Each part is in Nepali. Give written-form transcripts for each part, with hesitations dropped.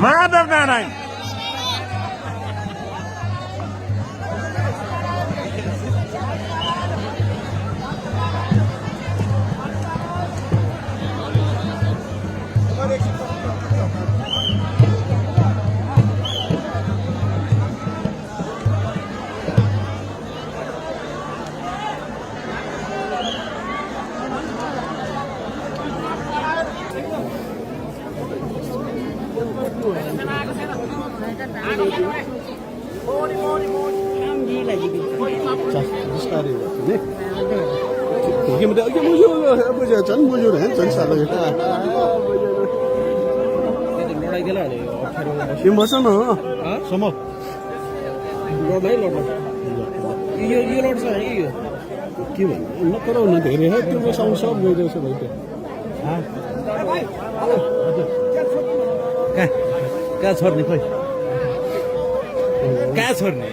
माधव नारायण क्या छोड्ने खोइ कहाँ छोड्ने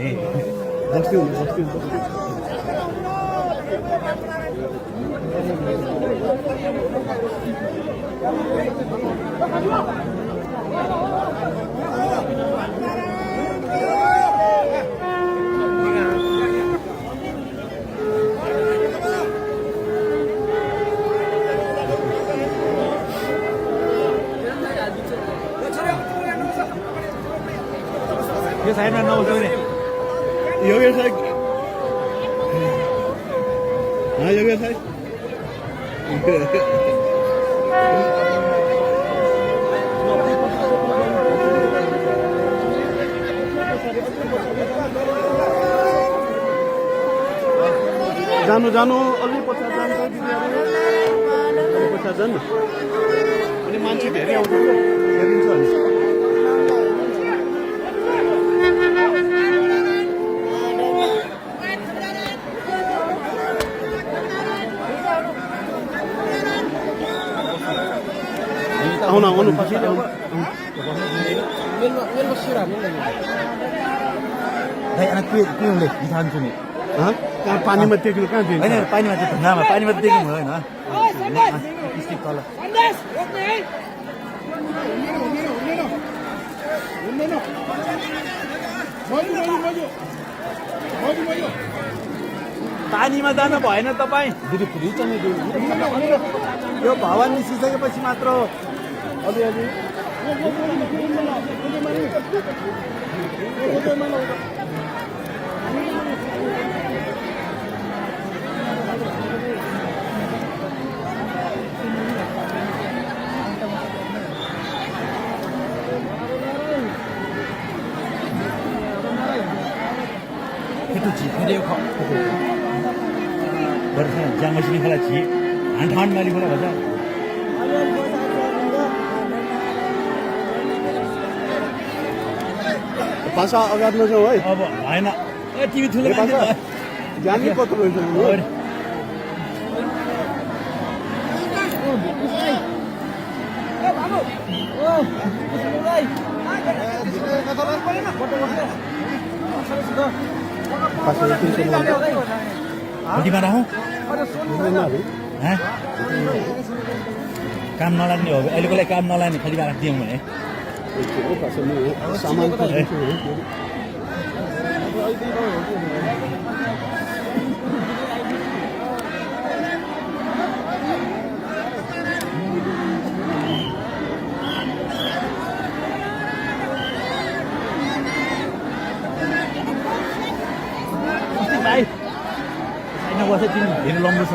यो साइडमा नउठाउने यो साइड यो साइड जानु जानु अलि पछि जान्छ पछि जानु अनि मान्छे धेरै आउँछ हेरिन्छ अनि आउनु आउनु पछि anak kuwi udah dihantu nih. Hah? Kah पानीमा टेक्नु कहाँ दिन्छ? हैन पानीमा चाहिँ ढुङ्गामा पानीमा टेक्नु होइन स्टिक तल पानीमा जानु भएन तपाईँ दिदी पुरै चल्ने यो भवन निस्किसकेपछि मात्र अलिअलि तो जी फेरि खो बर्खा जामसिनी खोला जी हान्ठान माली खोला भन्छ पासा अगाडि नजाऊ है अब भएन ए टिभी ठुलो मान्छे भयो जाने कत्रो रहेछ भोटिमा राखौँ काम नलाग्ने हो अहिलेको लागि काम नलाग्ने खालिमा राखिदिउँ भने सामान बस्छ तिमी धेरै लम्बो छ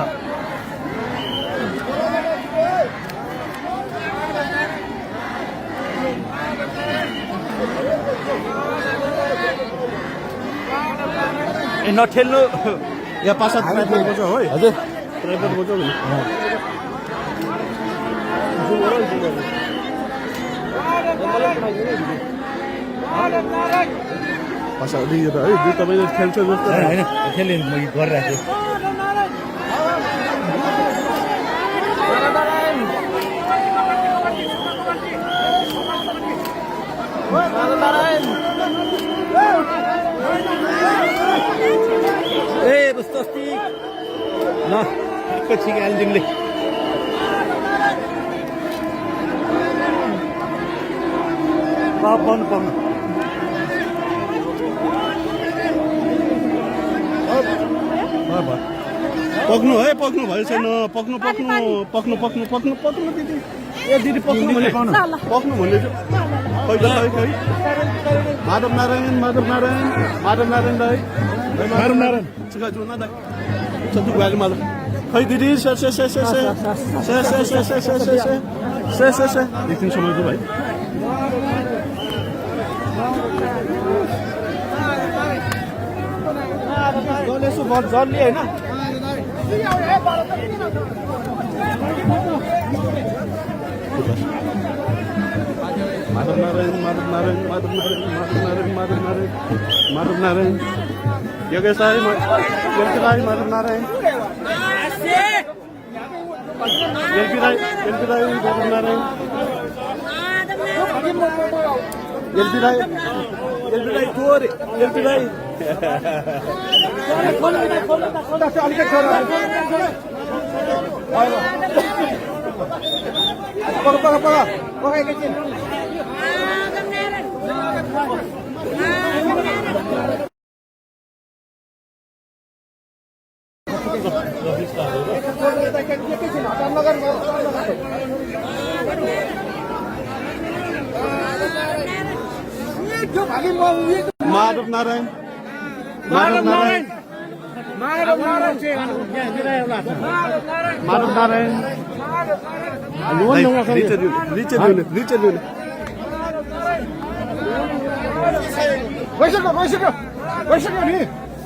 ए नठेल्नु यहाँ पासा ड्राइभर बजाऊ है हजुर ड्राइभर बजाऊ नि पासा दियो त है दुई तपाईँले खेल्छ जस्तो होइन खेल्ने म गरिरहेको ए बस्ती ल पछि हालिदिउँले पाउनु पाउनु पक्नु है पक्नु भयो छैन पक्नु पक्नु पक्नु पक्नु पक्नु पक्नु दिदी ए दिदी पक्नु भने पक्नु भन्ने खै त खै माधव नारायण माधव नारायण माधव नारायण दाई माधव नारायण चिका जुना दाई चतु गाली माधव खै दिदी से से से से से से से से से से से से से से एकछिन समय दो भाइ यसो जर्ली होइन माधव नारायण माधव नारायण माधव नारायण माधव नारायण माधव नारायण माधव नारायण योगेश राई माधव नारायण एलपी राई माधव नारायण एलपी राई थोर एलपी राई माधव नारायण माधव नारायण माधव नारायण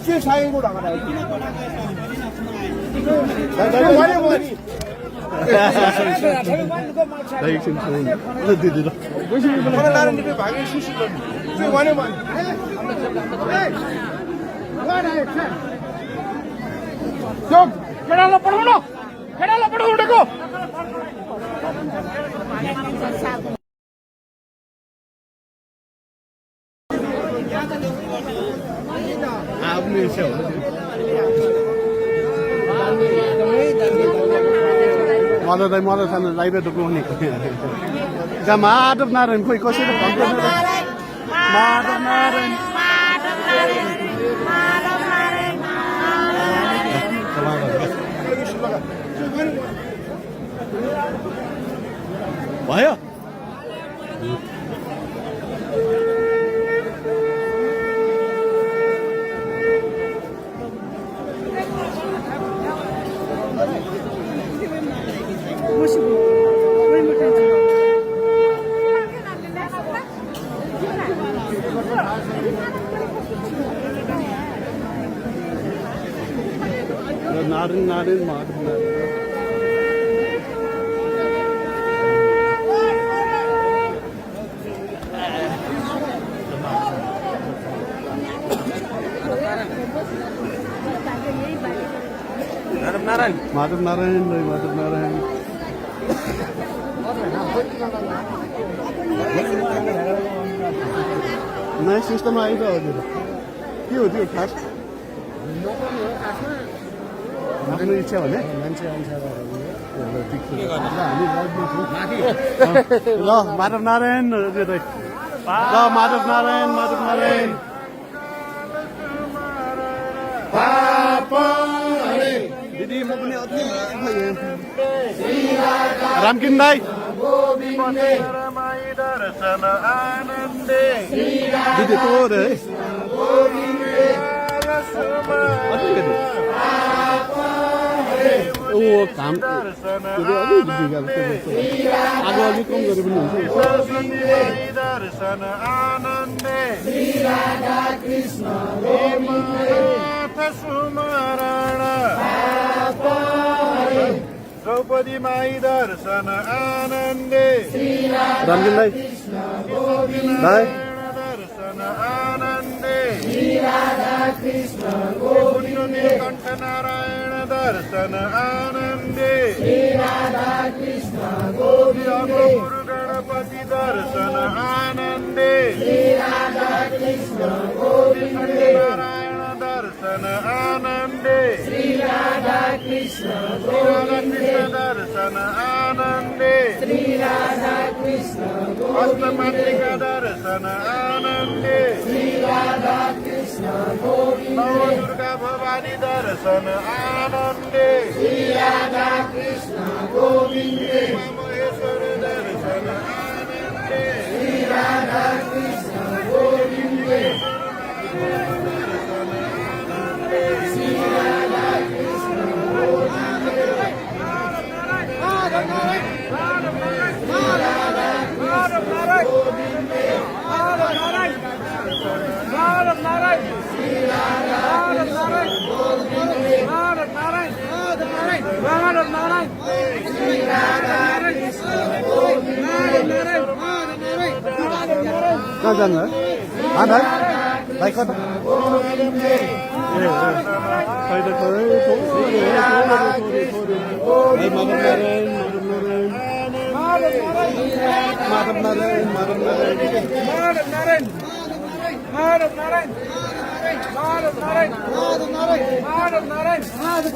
के साइको ढाका केडाला पढाउनु उडेको मलाई थाहा लाइब्रेरी डुक्नु माधव नारायण खोइ कसैले भन्छ माधव नारायण भयो नारायण नारायण माधव नारायण माधव नारायण माधव नारायण नयाँ सिस्टम आयो त हजुर के हो त्यो खास आफ्नो इच्छा भने मान्छे ल माधव नारायण ल माधव नारायण माधव नारायण दिदी म पनि अति रामकिन दाई दिदी तो रे ओ काम आगो अलिक कम गरे पनि हुन्छ द्रौपदी माई दर्शन आनन्दे रामकिन दाई दाई दर्शन आनन्दे कंठ नारायण दर्शन आनन्दे गुरु गणपति दर्शन आनन्दे नारायण दर्शन आनन्दे कृष्ण दर्शन आनन्दे अष्टमातृका दर्शन आनन्दे नव दुर्गा भवानी दर्शन आनन्दे महेश्वर दर्शन आनन्दे कहाँ जानु है भाइ भाइ कता माधव नारायण माधव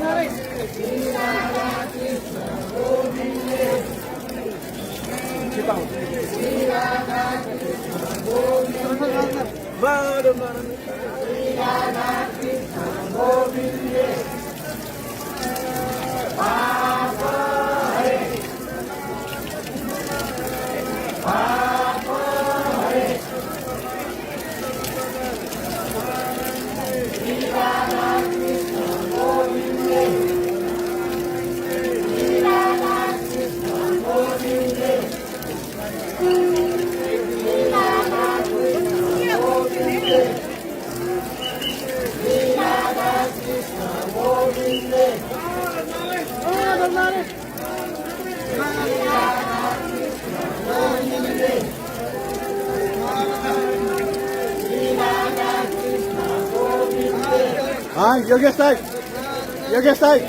हाँ योगेश दाई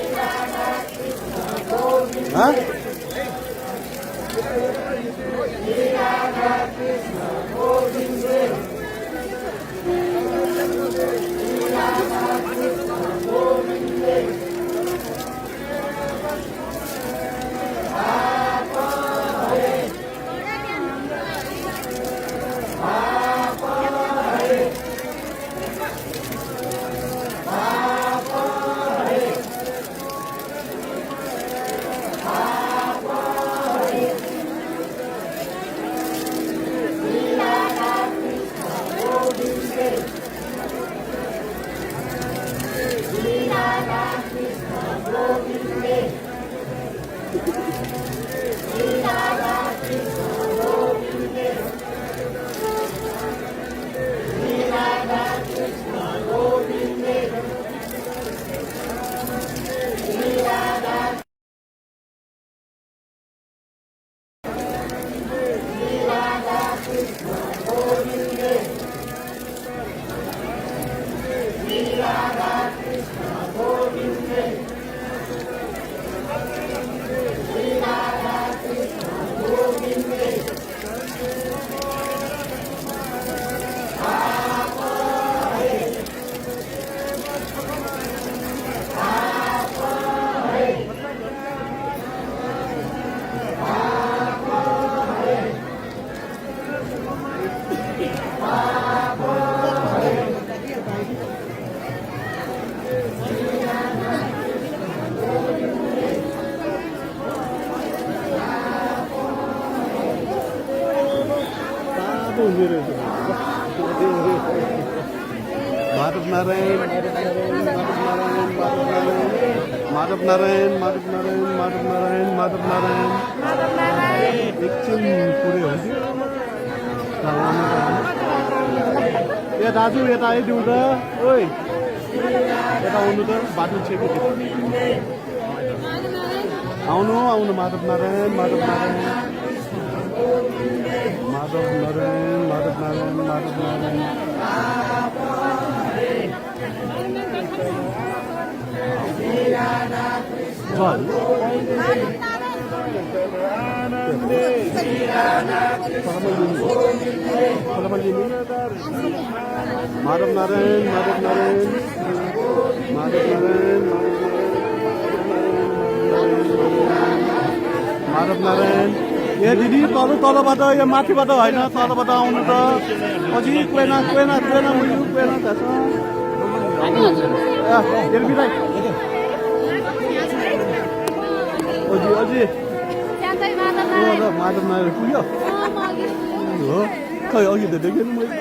हाँ माधव नारायण माधव नारायण माधव नारायण माधव नारायण माधव नारायण एकछिन पुरै हुन्थ्यो ए दाजु यता आइदिउँ त ओइ यता आउनु त बाटो छेकेको आउनु आउनु माधव नारायण माधव नारायण माधव नारायण माधव नारायण माधव नारायण माधव नारायण माधव नारायण माधव नारायण माधव नारायण ए दिदी तलबाट यो माथिबाट होइन तलबाट आउनु त अझै कोही मुलु कोही थाहा अझै माधव नारायण पुग्यो हो खै अघि त देखेन मैले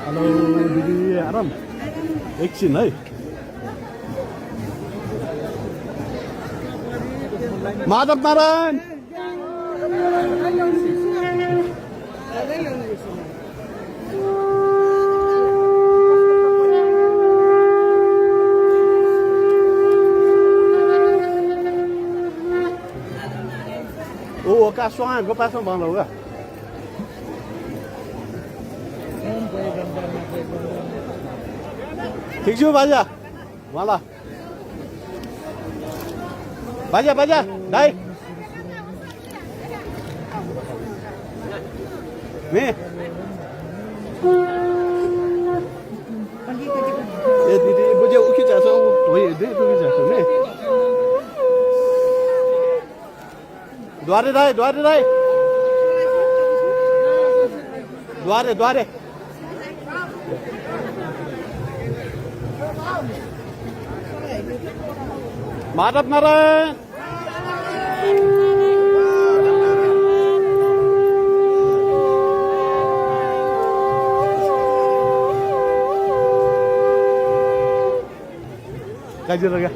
हेलो दिदी आराम एकछिन है Madhav Narayan ô cá xoa có phát xong bằng đâu cả thích chưa bây giờ voilà bây giờ đây nè đi bây giờ khi trả xong tôi để tôi trả xong nè द्वारे माधव नारायण कैसे लगा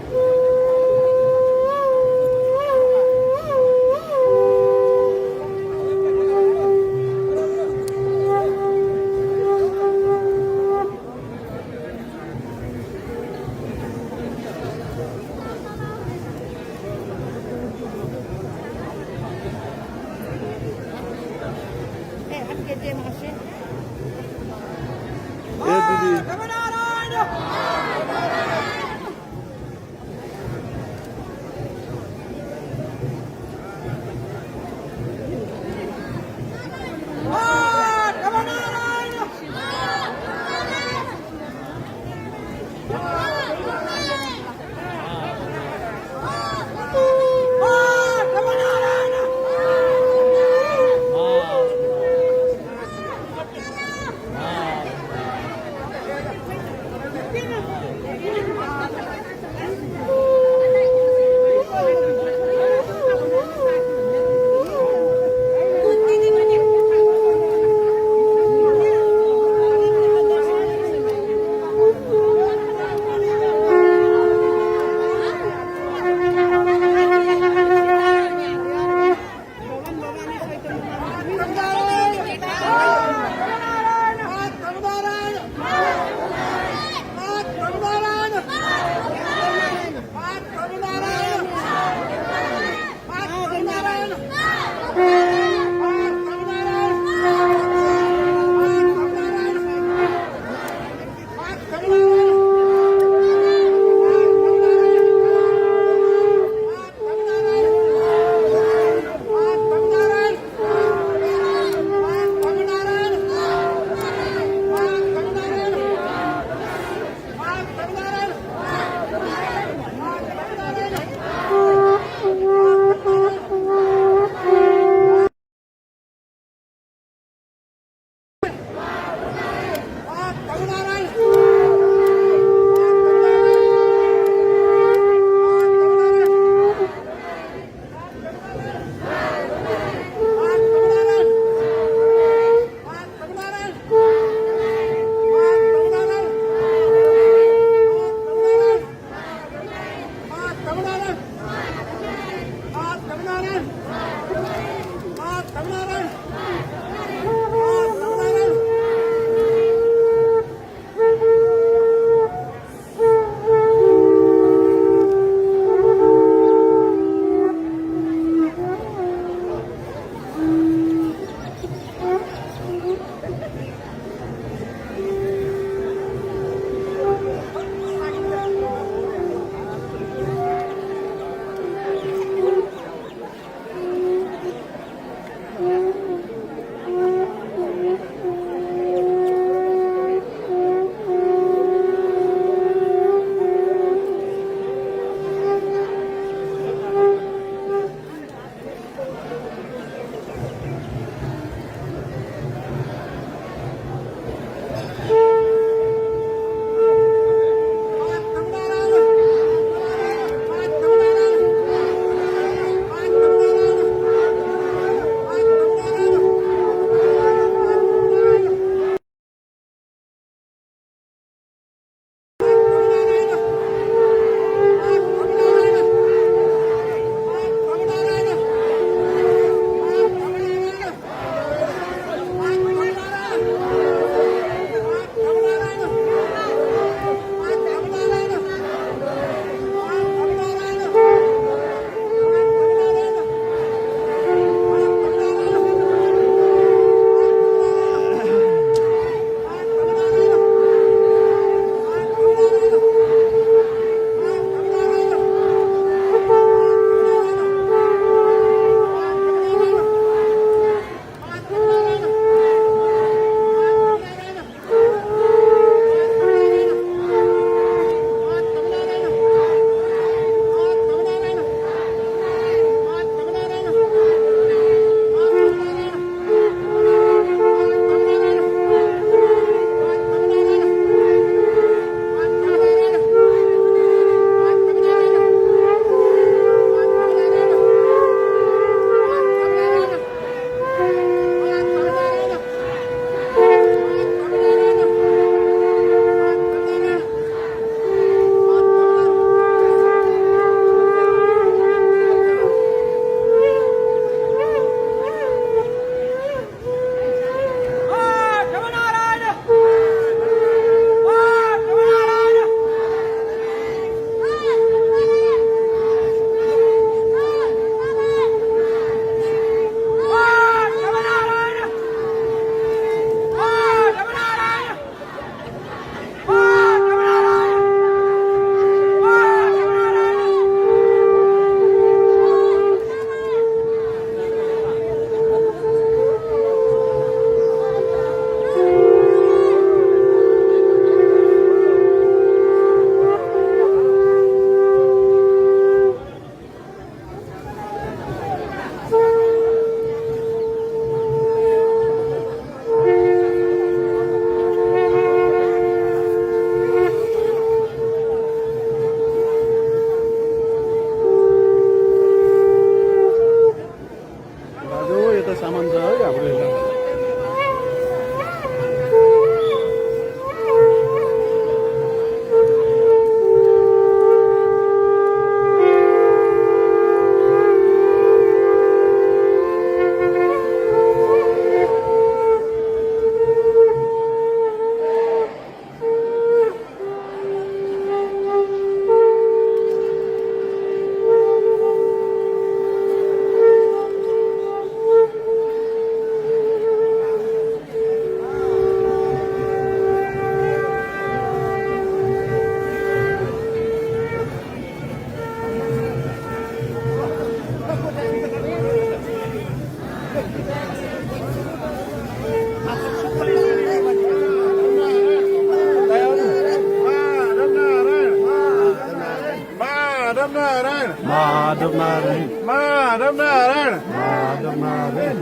माधव नारायण माधव नारायण माधव नारायण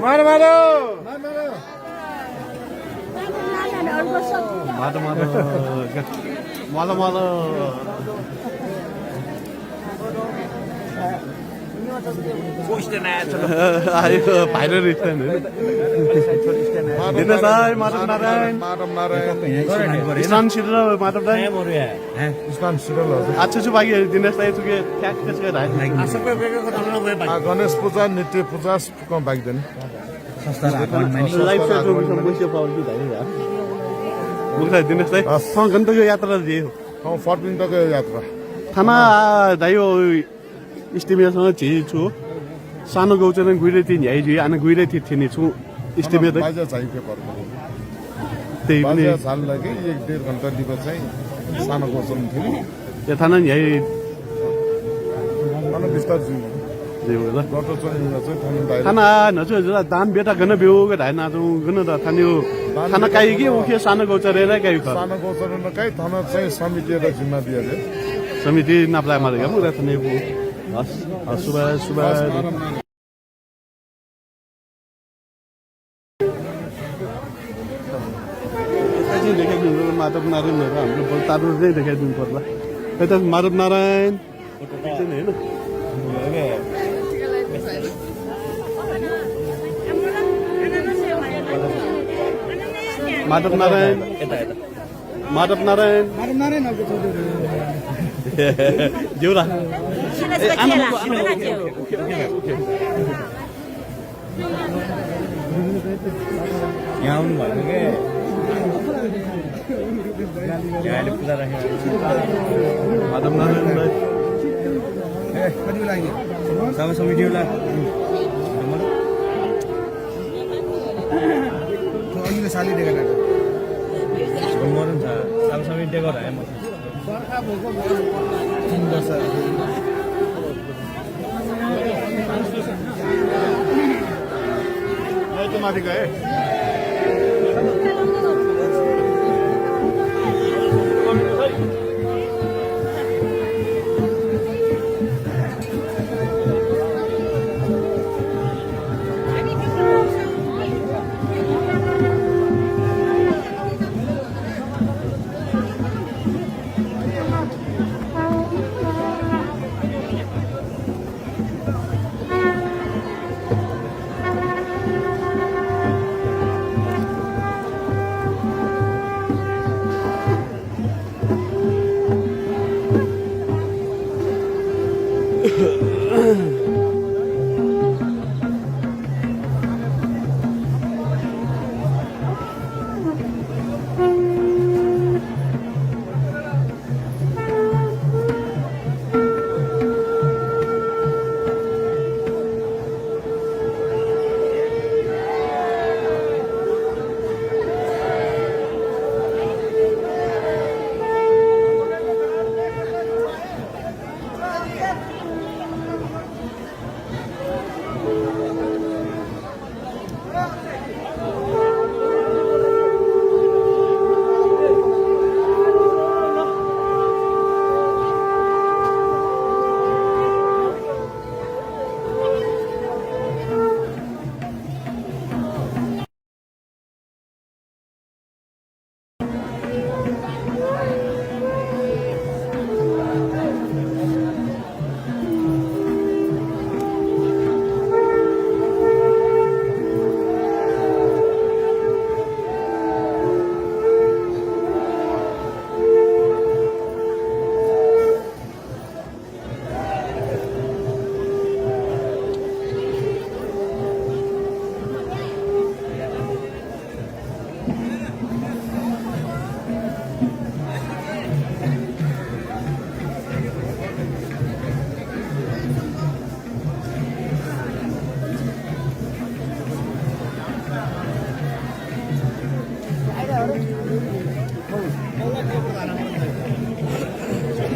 माधव माधव माधव माधव आयो भाइरल रहेछ दिनेश दाई माधव नारायण माधव नारायण स्नान सिद्धल माधव दाई स्नान सिरल आजचे छु बाकी दिनेश दाई तुके ठ्याक कसै राख गणेश पूजा नित्य पूजा कम बाग्दैन लाइफ साइकल समस्या पाउँछ दाइ मुखलाई दिनेश दाई सँग गन्तव्य यात्रा दिए फर्पिङ तक यात्रा थाना दाइ इस्टिमेसँग झिज छु सानो गौचर गुइरे थिएँ झ्याइ झुइ आना गुइरे थिएँ छु इस्टिमेट बाजा चाहिँ पेपर त्यही पनि बाजा झाललाई कि 1.5 घन्टा दिएको चाहिँ सानो गोसम थियो या थाना झ्याइ mana बिस्तार जुन जे हो ल डक्टर चाहिँ थाना बाहिर थाना नछु दान बेटा गन बेउ के धाइ नाचु गन त थान्यो थाना काई के उखे सानो गौचर रे काई ख सानो गोचर नकाई थाना चाहिँ समिति र जिम्मा दिएले समिति नाप्ला मारे गम र थाने बु हस सुबह सुबह चाहिँ देखाइदिनु माधव नारायणहरू हाम्रो बोलतारु चाहिँ देखाइदिनु पर्ला यता माधव नारायण होइन माधव नारायण माधव नारायण जेउरा यहाँ आउनु भएको के अहिले पूजा राखेको माधव नारायण सबै समितिला अहिले साली देखेर मरन छ सबै समिति दिएको रहे म 3 वर्ष त्यो माथि गए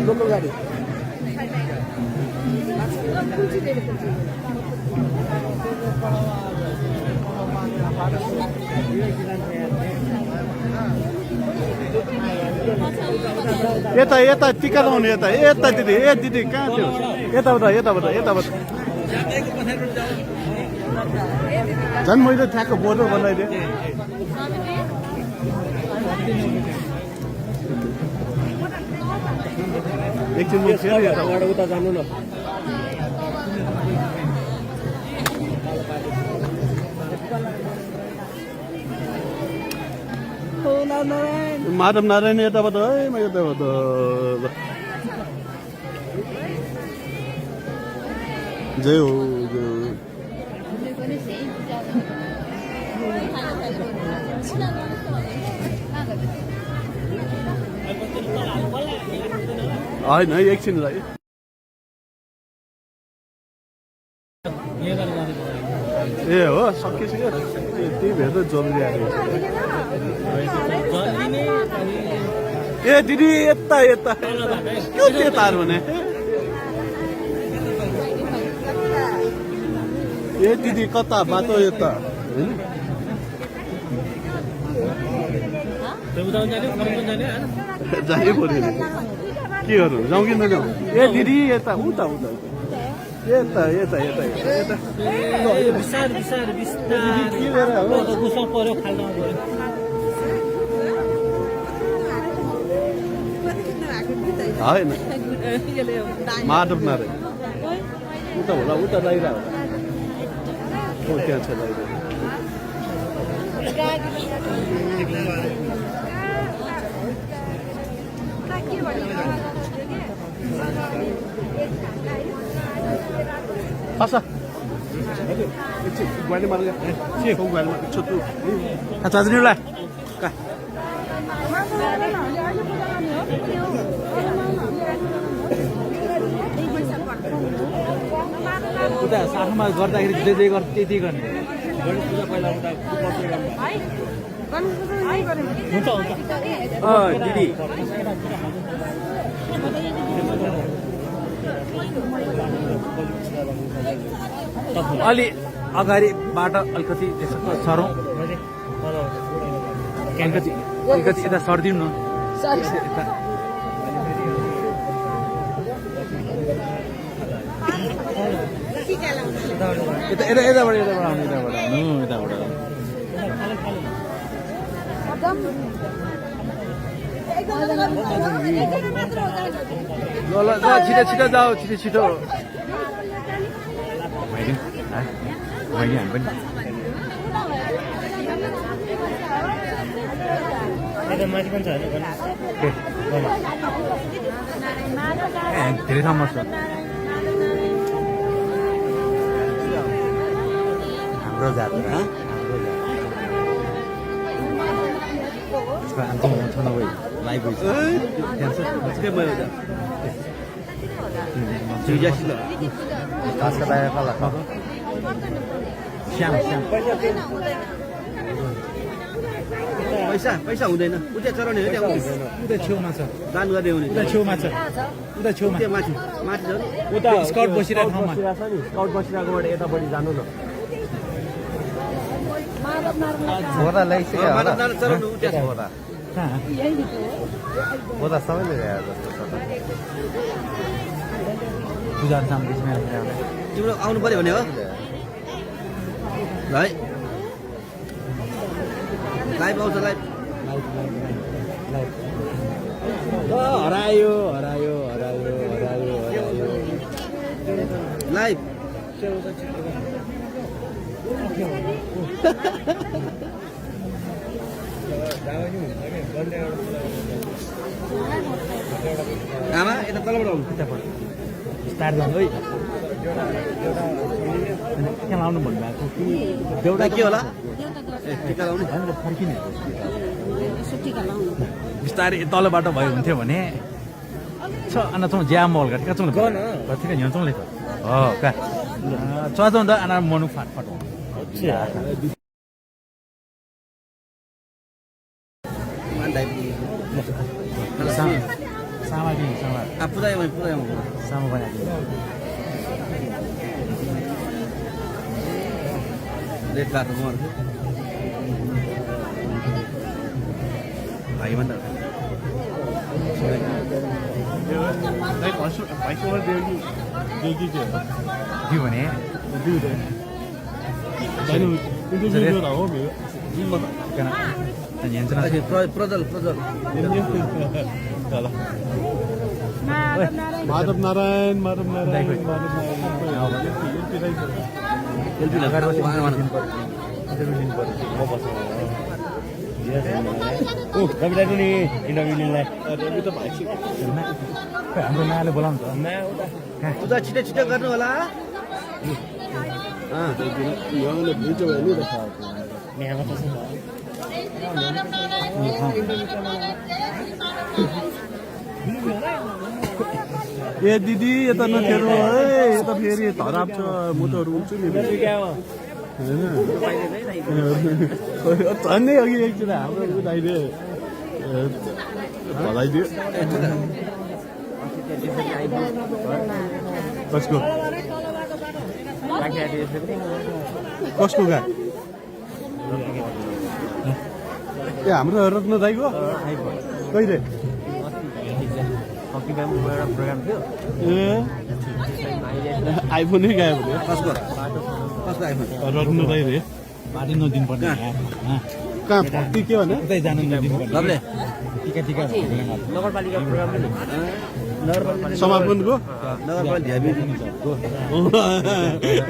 लोकल गाडी यता यता टिका लाउने यता यता दिदी ए दिदी कहाँ थियो यताबाट यताबाट यताबाट झन् मैले ठ्याक्क बोर्डर बनाइदिएँ एकछिन म फेरि यता उता जानु न माधव नारायण यताबाट है म यताबाट जय हो जय हो होइन एकछिनलाई ए हो सकिसक्यो त्यही भएर त जरुरी आएको ए दिदी यता यता के तार भने ए दिदी कता बाटो यता जानै पर्यो नि के गर्नु जाउँ कि नजाउँ ए दिदी यता उता उता यता यता यता यता बिस्तार बिस्तार बिस्तार के गरेर हो गुस्सा पर्यो खाल्न होइन माधव नारायण उता होला उता दाइरा होला हो त्यहाँ छ दाइरा Pasa. Guarda mais lá. Sim, vamos guardar mais. Deixa tu. Tá trazendo lá. Cá. उता साथमा गर्दाखेरि जे जे गर्छ त्यति गर्ने गणेश पूजा पहिला उता दिदी अलि अगाडिबाट अलिकति सरौँ अलिकति यता सर्दिउँ न यताबाट आउनु यताबाट ल छिटो छिटो जाऊ छिटो छिटो हामी पनि धेरै ठाउँमा छ हाम्रो जात लाइभ श्याम पैसा पैसा हुँदैन उता चलाउने हो त्यहाँ उता छेउमा छ दान गर्दै हुने उता छेउमा छ उता छेउमा माथि माथि झन् उता स्काउट बसिरहेको ठाउँमा स्काउट बसिरहेकोबाट यतापट्टि जानु न होदा ल्याइसक्यो होला चलाउनु उता छ होदा होदा सबैले ल्याएर जस्तो छ पूजा सामग्री तिम्रो आउनु पर्यो भने हो है लाइभ आउँछ लाइभ हरायो हरायो हरायो हरायो हरायो लाइभ आमा यता तलबाट आउनु स्टार्ट गर्नु है त्यहाँ लाउनु भन्नुभएको कि देउडा के होला ए टिका लाउने फर्किने बिस्तारै तलबाट भयो हुन्थ्यो भने छ अन्त चौँ ज्याम मल घाट चौँ कतिका हिँड्छौँले त हो का चौँ त अनार मनु फाटफाट हो सामा दिनु सामा पुरै सामा बनाइदिनु रेड कार्ड म भाइ भन्दा के भने प्रजल माधव नारायण रविलाई नि इन्टरभ्यू लिनलाई रवि त भाइ हाम्रो नयाँले बोलाउँछ उता छिटो छिटो गर्नु होला यहाँले बुझ्यो भने ए दिदी यता नखेर्नु है यता फेरि धराप छ म त रुन्छु नि झन्डै अघि एकचोटि हाम्रो उदाइले भलाइदियो कसको कसको गा ए हाम्रो रत्न दाइको कहिले प्रोग्राम थियो ए आइफोनै गयो भने कसको आइफोन रत्न दाइ रे बाटो नदिनु पर्ने कहाँ भक्ति के भने उतै जानु नदिनु पर्ने टिका टिका नगरपालिका प्रोग्राम समापनको नगरपालिका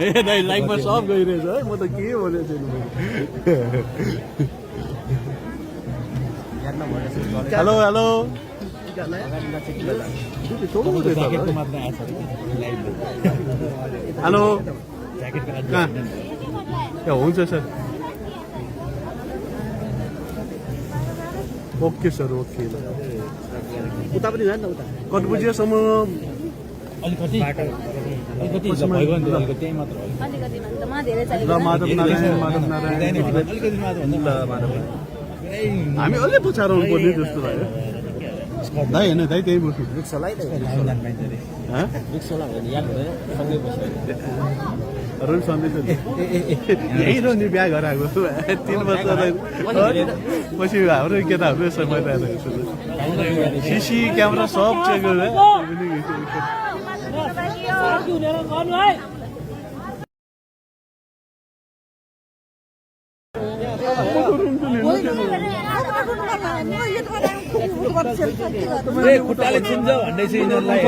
ए दाइ लाइफमा सब गइरहेछ है म त के भनेको छैन हेलो हेलो हेलो कहाँ ए हुन्छ सर ओके सर ओके उता पनि जानु न उता कटबुझियासम्म अलिकति भइगयो नि अलिकति त्यही मात्र हो ल माधव नारायण अलिकति मात्र भन्दा हामी अलि पछाडि आउनु पर्ने जस्तो लाग्यो दाइ होइन दाइ त्यही बस्नु रवि सन्देश यही र नि बिहा गरेर आएको 3 वर्ष पछि हाम्रो केटाहरू यसो मैदानहरू सिसी क्यामेरा सब चेक गरेर खुट्टाले छिन्छ भन्दै छ यिनीहरूलाई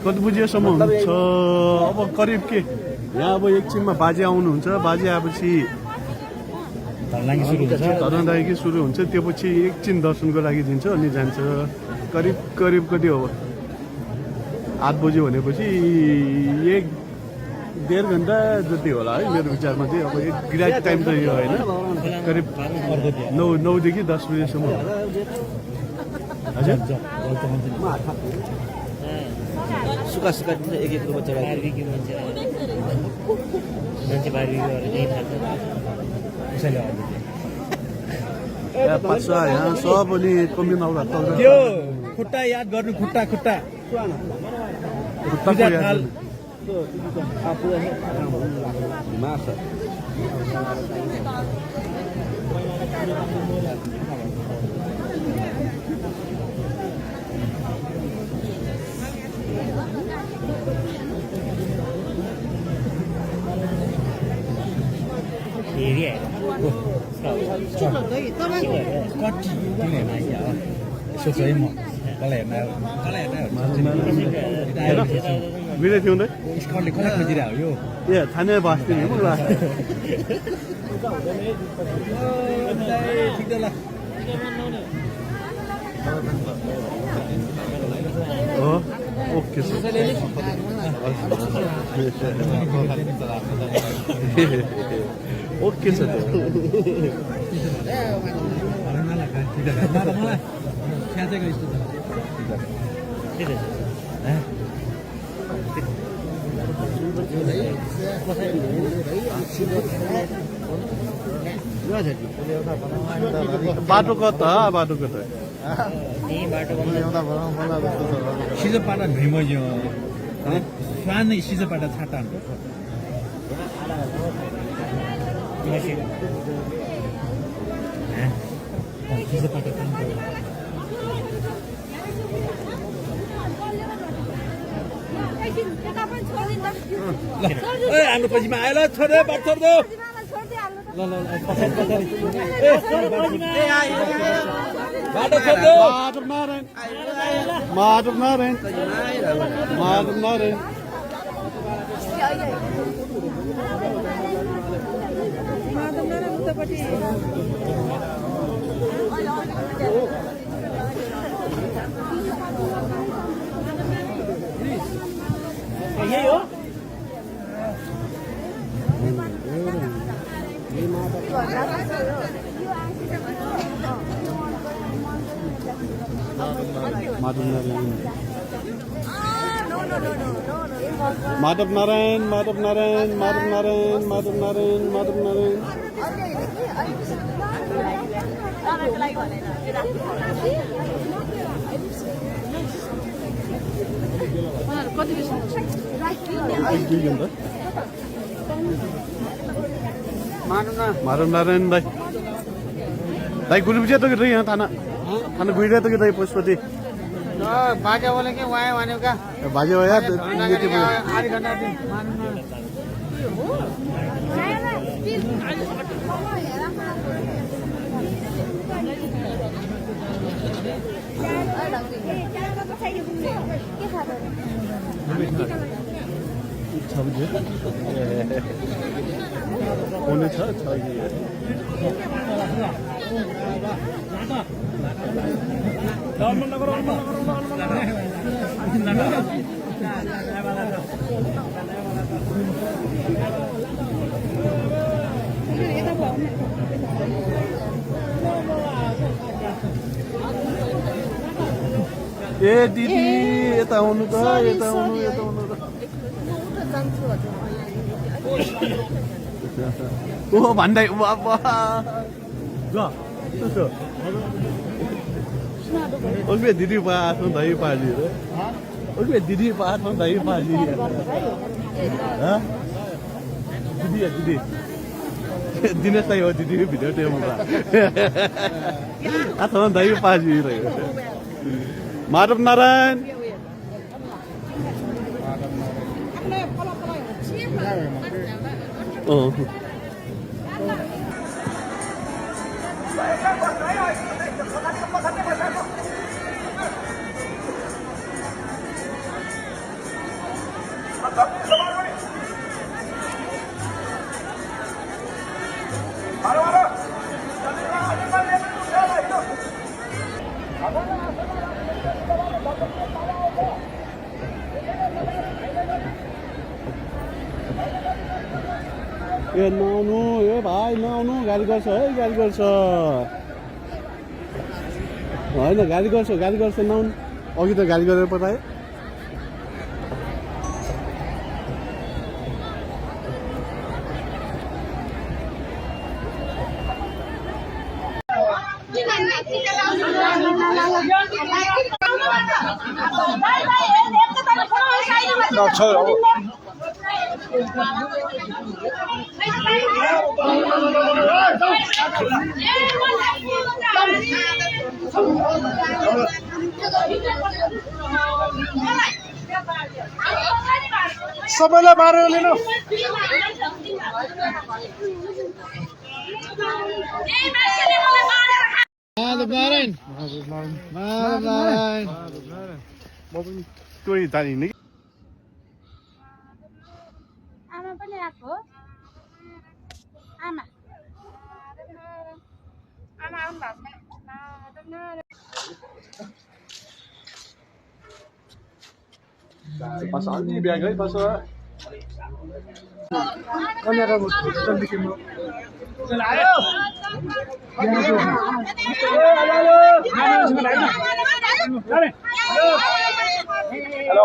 कटबुझियासम्म हुन्छ अब करिब के यहाँ अब एकछिनमा बाजे आउनुहुन्छ बाजे आएपछि धरनादायकी सुरु हुन्छ त्यो पछि एकछिन दर्शनको लागि दिन्छ अनि जान्छ करिब करिब कति हो 8 बज्यो भनेपछि 1.5 घन्टा जति होला है मेरो विचारमा चाहिँ अब एक ग्राइड टाइम त यो होइन करिब 9 देखि 10 बजेसम्म हजुर सुका सुका एक एक बच्चा मान्छे बार्बिक्युहरू त्यही थाल्छ त्यसैले पासा यहाँ सब अनि कम्युनल त्यो खुट्टा याद गर्नु खुट्टा खुट्टा खुट्टाको याद कति सोच है म कसलाई हेर्न बिरे थियो स्कटले कसलाई खोजिरहेको यो ए थाने बस्ती नि होला हो ओके सर ओके सर बाटो कता बाटो कता सिजोपाटा भ्रिमयो स्वान सिजोपाटा छाटा सिजोपाटा हाम्रो पछिमा आयो ल छोड्यो बाटो छोड्दो बाटो छोड्दो माधव नारायण माधव नारायण यही हो माधव नारायण माधव नारायण माधव नारायण माधव नारायण माधव नारायण माधव नारायण दाई दाई गुरु बुझे तो यहाँ थाना थाना गुइरे तो दाई पशुपति बाजा बोले कि वहाँ वाने का बाजे हो यार आधी घंटा 오늘 저기 ए दिदी यता आउनु त यता आउनु ओ भन्दै वा वा ओके दिदी पास दही पाली रे ओके दिदी पास दही पाली ह दिदी दिनेश दाइ हो दिदी भिडियो टेबलमा अथवा दही पाली रे माधव नारायण ए नआउनु ए भाइ नआउनु गाली गर्छ है गाली गर्छ होइन गाली गर्छ नआउनु अघि त गाली गरेर पठायो सबैलाई मारेर लिनु माधव नारायण स्टोरी जानिने आमा पनि आएको आमा आमा आउनु भएको बस अलि ब्याग है बस हेलो